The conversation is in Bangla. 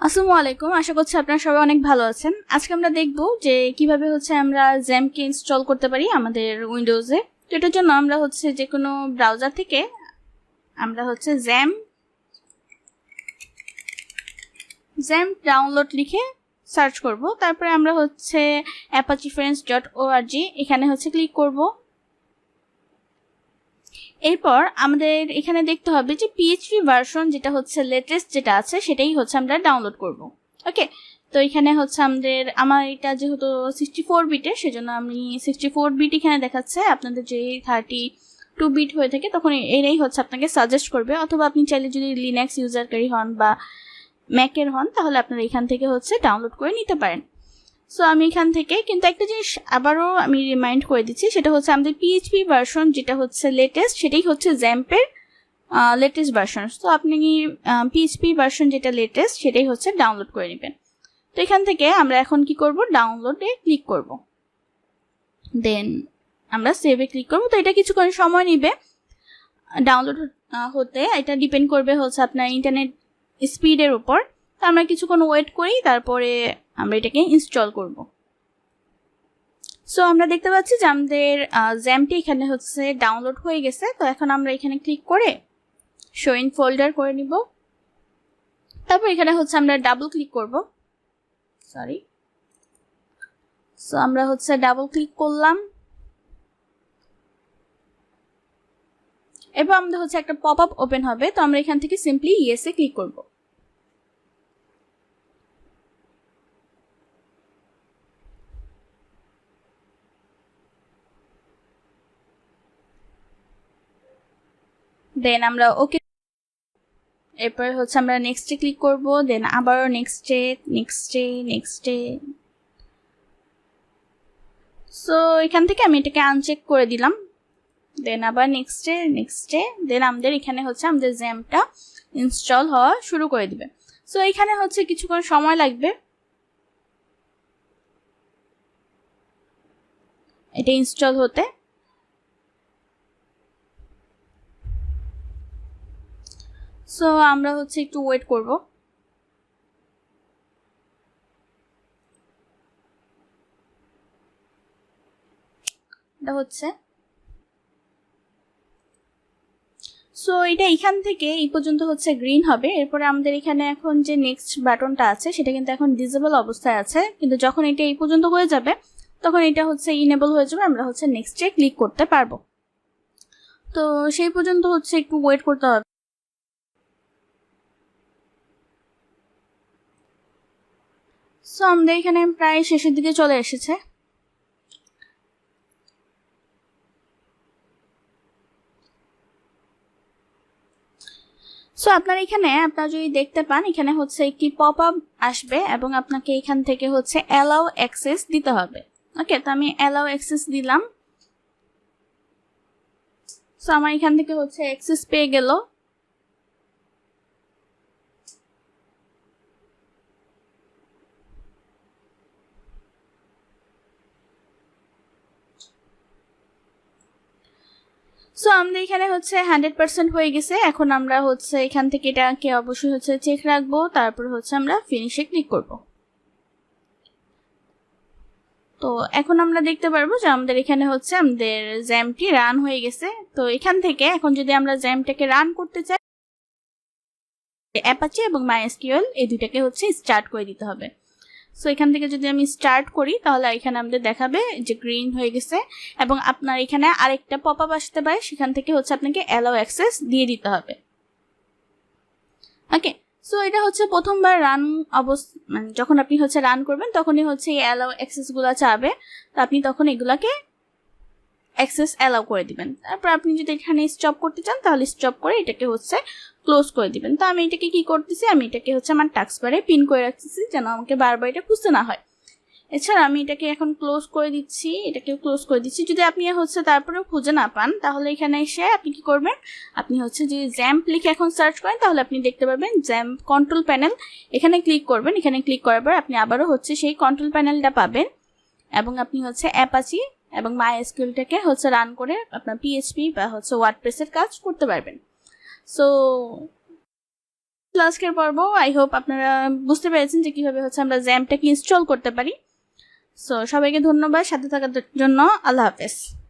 আসসালামু আলাইকুম, আশা করছি আপনারা সবাই অনেক ভালো আছেন। আজকে আমরা দেখব যে কিভাবে আমরা xampp ইনস্টল করতে পারি আমাদের উইন্ডোজে। তো এটার জন্য আমরা যে কোনো ব্রাউজার থেকে আমরা xampp ডাউনলোড লিখে সার্চ করব। তারপরে আমরা apacheFriends.org এখানে ক্লিক করব। এরপর আমাদের এখানে দেখতে হবে যে পিএইচপি ভার্সন যেটা লেটেস্ট যেটা আছে সেটাই আমরা ডাউনলোড করব। ওকে, তো এখানে আমার এটা যেহেতু 64 বিটের, সেজন্য আমি 64 বিট এখানে দেখাচ্ছে। আপনাদের যে 32 বিট হয়ে থাকে তখন এরাই আপনাকে সাজেস্ট করবে, অথবা আপনি চাইলে যদি লিনাক্স ইউজারকারী হন বা ম্যাকের হন তাহলে আপনারা এখান থেকে ডাউনলোড করে নিতে পারেন। সো আমি এখান থেকে কিন্তু একটা জিনিস আবারও আমি রিমাইন্ড করে দিচ্ছি, সেটা আমাদের পিএইচপি ভার্সন যেটা লেটেস্ট সেটাই xampp-এর লেটেস্ট ভার্সন। তো আপনি পিএইচপি ভার্সন যেটা লেটেস্ট সেটাই ডাউনলোড করে নেবেন। তো এখান থেকে আমরা এখন কি করব, ডাউনলোডে ক্লিক করব, দেন আমরা সেভে ক্লিক করব। তো এটা কিছুক্ষণ সময় নেবে ডাউনলোড হতে, এটা ডিপেন্ড করবে আপনার ইন্টারনেট স্পিডের উপর। তো আমরা কিছুক্ষণ ওয়েট করি, তারপরে আমরা এটাকে ইনস্টল করব। সো আমরা দেখতে পাচ্ছি যে আমাদের xampp-টি এখানে ডাউনলোড হয়ে গেছে। তো এখন আমরা এখানে ক্লিক করে শো ইন ফোল্ডার করে নিব। তারপর এখানে আমরা ডাবল ক্লিক করব। সো আমরা ডাবল ক্লিক করলাম। এবার আমাদের একটা পপ আপ ওপেন হবে। তো আমরা এখান থেকে সিম্পলি ইয়েস এ ক্লিক করব। দেন আমরা ওকে, এরপর আমরা নেক্সটে ক্লিক করব, দেন আবারও নেক্সটে। সো এখান থেকে আমি এটাকে আনচেক করে দিলাম, দেন আবার নেক্সটে। দেন আমাদের এখানে আমাদের xampp-টা ইনস্টল হওয়া শুরু করে দিবে। সো এখানে কিছুক্ষণ সময় লাগবে এটা ইনস্টল হতে। সো আমরা একটু ওয়েট করব। এটা সো এটা এখান থেকে এই পর্যন্ত গ্রিন হবে। এরপরে আমাদের এখানে এখন যে নেক্সট বাটনটা আছে সেটা কিন্তু এখন ডিসেবল অবস্থায় আছে, কিন্তু যখন এটা এই পর্যন্ত হয়ে যাবে তখন এটা ইনেবল হয়ে যাবে, আমরা নেক্সটে ক্লিক করতে পারবো। তো সেই পর্যন্ত একটু ওয়েট করতে হবে। সো আমাদের এখানে প্রায় শেষের দিকে চলে এসেছে। সো আপনারা আপনারা যদি দেখতে পান এখানে একটি পপ আপ আসবে এবং আপনাকে এখান থেকে অ্যালাউ অ্যাক্সেস দিতে হবে। ওকে, তো আমি অ্যালাউ অ্যাক্সেস দিলাম। সো আমার এখান থেকে অ্যাক্সেস পেয়ে গেল। সো আমাদের এখানে 100% হয়ে গেছে। এখন আমরা এখান থেকে এটাকে অবশ্যই চেক রাখবো, তারপর আমরা ফিনিশে ক্লিক করব। তো এখন আমরা দেখতে পারবো যে আমাদের এখানে আমাদের xampp-টি রান হয়ে গেছে। তো এখান থেকে এখন যদি আমরা xampp-টাকে রান করতে চাই, অ্যাপাচি এবং MySQL এই দুটাকে স্টার্ট করে দিতে হবে। সো এখান থেকে যদি আমি স্টার্ট করি তাহলে এখানে আমাদের দেখাবে যে গ্রিন হয়ে গেছে, এবং আপনার এখানে আরেকটা পপ আপ আসতে পারে, সেখান থেকে আপনাকে অ্যালাউ অ্যাক্সেস দিয়ে দিতে হবে। ওকে, সো এটা প্রথমবার রান মানে যখন আপনি রান করবেন তখনই এই অ্যালাউ অ্যাক্সেস গুলা চাবে। তো আপনি তখন এগুলাকে অ্যাক্সেস অ্যালাউ করে দিবেন। তারপর আপনি যদি এখানে স্টপ করতে চান তাহলে স্টপ করে এটাকে ক্লোজ করে দিবেন। তো আমি এটাকে কি করতেছি, আমি এটাকে আমার টাস্ক বারে পিন করে রাখতেছি যেন আমাকে বারবার এটা খুঁজতে না হয়। এছাড়া আমি এটাকে এখন ক্লোজ করে দিচ্ছি, এটাকেও ক্লোজ করে দিচ্ছি। যদি আপনি তারপরেও খুঁজে না পান তাহলে এখানে এসে আপনি কি করবেন, আপনি যে xampp লিখে এখন সার্চ করেন তাহলে আপনি দেখতে পাবেন xampp কন্ট্রোল প্যানেল। এখানে ক্লিক করবেন, এখানে ক্লিক করার পর আপনি আবারও সেই কন্ট্রোল প্যানেলটা পাবেন, এবং আপনি অ্যাপাচি এবং MySQL-টাকে রান করে আপনার পিএইচপি বা ওয়ার্ডপ্রেসের কাজ করতে পারবেন। সো আজকের পর্ব। আই হোপ আপনারা বুঝতে পেরেছেন যে কিভাবে হচ্ছে আমরা xamppটাকে ইনস্টল করতে পারি। সো সবাইকে ধন্যবাদ সাথে থাকার জন্য। আল্লাহ হাফেজ।